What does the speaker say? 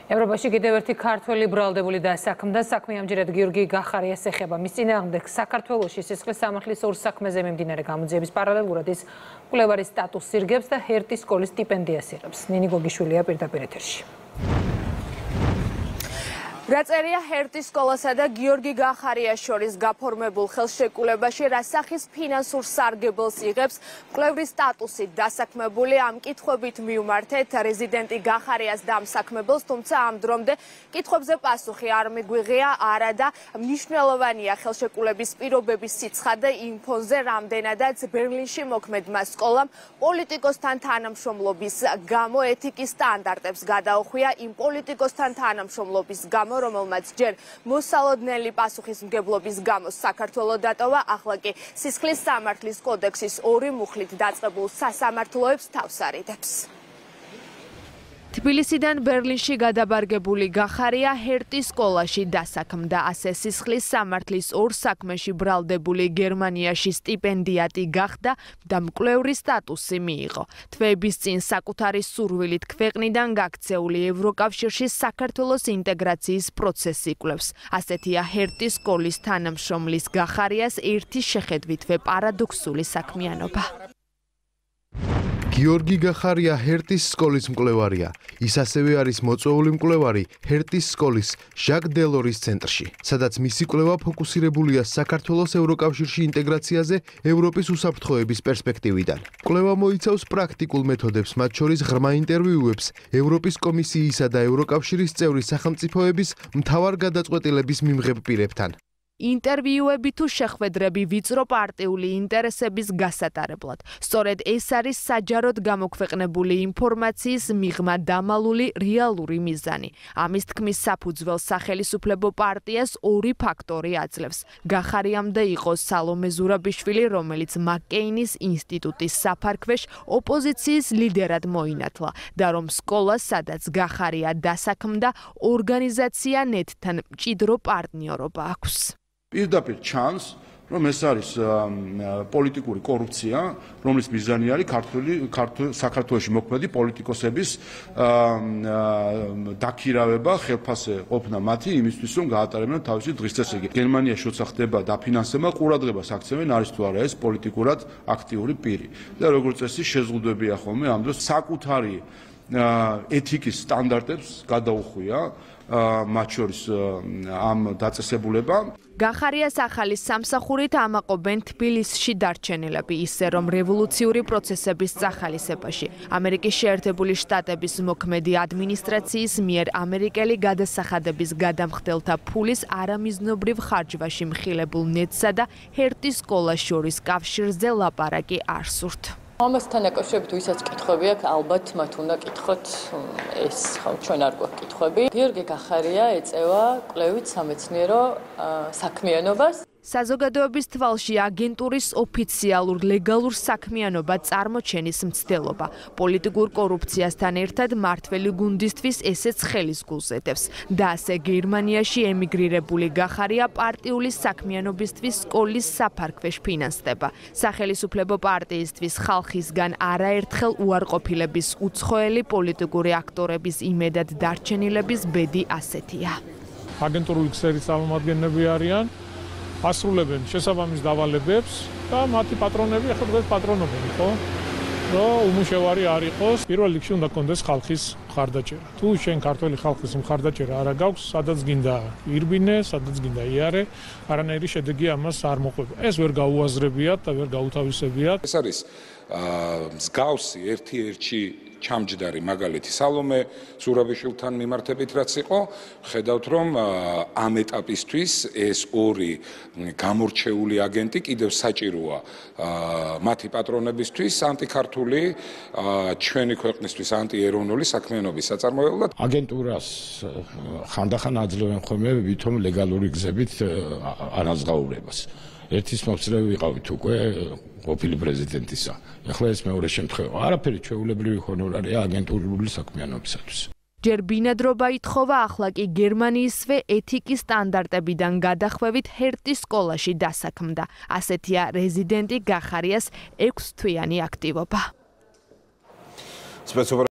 ევროპაში კიდევ ერთი ქართველი ბრალდებული დასაქმდა. საქმე ამჯერად გიორგი გახარიას ეხება. მის წინააღმდეგ საქართველოში სისხლის სამართლის ორ საქმეზე მიმდინარე გამოძიების პარალელურად ის მკვლევარის სტატუსს ირგებს და ჰერტის სკოლის სტიპენდიას იღებს. ნინი გოგიშვილია პირდაპირ ეთერში. რაწერია ჰერტის სკოლასა და გიორგი გახარიას შორის გაფორმებულ ხელშეკრულებაში, რა სახის ფინანსურ სარგებელს იღებს მკვლევრის სტატუსით დასაქმებული ამ კითხვებით მივმართეთ რეზიდენტი გახარიას დამსაქმებელს, თუმცა ამ დრომდე კითხვებზე პასუხი არ მიგვიღია, არა და მნიშვნელოვანია ხელშეკრულების პირობების სიცხადე იმ ფონზე, რამდენადაც ბერლინში მოქმედმა სკოლამ პოლიტიკოსთან თანამშრომლობის გამო ეთიკის სტანდარტებს გადაუხვია. იმ პოლიტიკოსთან თანამშრომლობის გამო რომელმაც ჯერ მოსალოდნელი პასუხისმგებლობის გამო საქართველოს დატოვა, ახლა კი სისხლის სამართლის კოდექსის 2 მუხლით დაწყებულ სასამართლოებს თავს არიდებს. თბილისიდან ბერლინში გადაბარგებული გახარია ჰერტის სკოლაში დასაქმდა. ასე სისხლის სამართლის ორ საქმეში ბრალდებული გერმანიაში სტიპენდიატი გახდა და მკვლევრის სტატუსი მიიღო. თვეების წინ საკუთარი სურვილით ქვეყნიდან გაქცეული ევროკავშირში საქართველოს ინტეგრაციის პროცესი იკვლევს. ასეთია ჰერტის სკოლის თანამშრომლის გახარიას ერთი შეხედვითვე პარადოქსული საქმიანობა. გიორგი გახარია ჰერტის სკოლის მკვლევარია. ის ასევე არის მოწვეული მკვლევარი ჰერტის სკოლის ჟაკ დელორის ცენტრში, სადაც მისი კვლევა ფოკუსირებულია საქართველოს ევროკავშირში ინტეგრაციაზე ევროპის უსაფრთხოების პერსპექტივიდან. კვლევა მოიცავს პრაქტიკულ მეთოდებს, მათ შორის ღრმა ინტერვიუებს ევროპის კომისიისა და ევროკავშირის წევრი სახელმწიფოების მთავარ გადაწყვეტილების მიმღებ პირებთან. ინტერვიუები თუ შეხვედრები ვიწრო პარტიული ინტერესების გასატარებლად. სწორედ ეს არის საჯაროდ გამოქვეყნებული ინფორმაციის მიღმა დამალული რეალური მიზანი. ამის თქმის საფუძველს სახელისუფლებო პარტიას ორი ფაქტორი აძლევს. გახარიამდე იყო სალომე ზურაბიშვილი, რომელიც მაკკეინის ინსტიტუტის საფარქვეშ ოპოზიციის ლიდერად მოინათლა და რომ სკოლა, სადაც გახარია დასაქმდა, ორგანიზაცია ნეტთან მჭიდრო პარტნიორობა აქვს. პირდაპირ ჩანს, რომ ეს არის პოლიტიკური კორუფცია, რომლის მიზანი არის საქართველოში მოქმედი პოლიტიკოსების დაქირავება, ხელფასზე ყოფნა მათი იმისთვის, რომ გაატარებინონ თავისი დღის წესრიგი. გერმანიაში როცა ხდება დაფინანსება, ყურადღებას აქცევენ არის თუ არა ეს პოლიტიკურად აქტიური პირი. და როგორც წესი შეზღუდვებია ხოლმე ამ დროს საკუთარი ეთიკის სტანდარტებს გადაუხვია მათ შორის ამ დაწესებულებამ. გახარიას ახალი სამსახურით ამაყობენ თბილისში დარჩენილები, ისე რომ რევოლუციური პროცესების წახალისებაში ამერიკის შეერთებული შტატების მოქმედი ადმინისტრაციის მიერ ამერიკელი გადასახადების გადამხდელთა ფულის არამიზნობრივ ხარჯვაში მხილებულ ნეტსა და ჰერტის სკოლას შორის კავშირზე ლაპარაკი არ სურთ. ამასთან აკავშირებით ვისაც კითხვები აქვს, ალბათ მათ უნდა კითხოთ ეს, ხო, ჩვენ არ გვაქვს კითხვები. გიორგი გახარია ეწევა კვლევით სამეცნიერო საქმიანობას. საზოგადოების თვალში აგენტურის ოფიციალურ ლეგალურ საქმიანობა წარმოჩენის მცდელობა. პოლიტიკურ კორუფციასთან ერთად მართველი გუნდისთვის ესეც ხელის გულს ედევს. და ასე გერმანიაში ემიგრირებული გახარია პარტიული საქმიანობისთვის სკოლის საფარქვეშ ფინანსდება. სახელისუფლებო პარტიისთვის ხალხისგან არაერთხელ უარყოფილების უცხოელი პოლიტიკური აქტორების იმედად დარჩენილების ბედი ასეთია. აგენტურული ქსელის წარმომადგენლები არიან. ასრულებენ შესაბამის დავალებებს და მათი პატრონები ახლა დღეს პატრონობენ, ხო? რომ უმუშევარი არ იყოს, პირველ რიგში უნდა კონდეს ხალხის მხარდაჭერა. თუ შენ ქართველი ხალხის მხარდაჭერა არა გაქვს, სადაც გინდა ირბინე, სადაც გინდა იარე, არანაირი შედეგი ამას არ მოყვება. ეს ვერ გაუაზრებიათ და ვერ გაუთავისებიათ. ეს არის მსგავსი ერთ-ერთი ჩამჯდარი მაგალითი სალომე ზურაბიშვილთან მიმართებით რაც იყო, ხედავთ რომ ამ ეტაპისთვის ეს ორი გამორჩეული აგენტი კიდევ საჭიროა მათი პატრონებისთვის ანტიქართული ჩვენი ქვეყნისთვის ანტიეროვნული საქმიანობის საწარმოებლად. აგენტურას ხანდახან აძლევენ ხოლმე ვითომ ლეგალური გზებით ანაზღაურებას. ერთის მომცრე ვიყავით უკვე ყოფილი პრეზიდენტისა. ახლა ეს მეორე შემთხვევა. არაფერი ჩვეულებრივი ჰონორარია აგენტურული საქმიანობისათვის. ჯერ ბინადრობა ითხოვა, ახლა კი გერმანიისვე ეთიკის სტანდარტებიდან გადახვევით ჰერტის სკოლაში დასაქმდა. ასეთია რეზიდენტი გახარიას 6 თვიანი აქტივობა.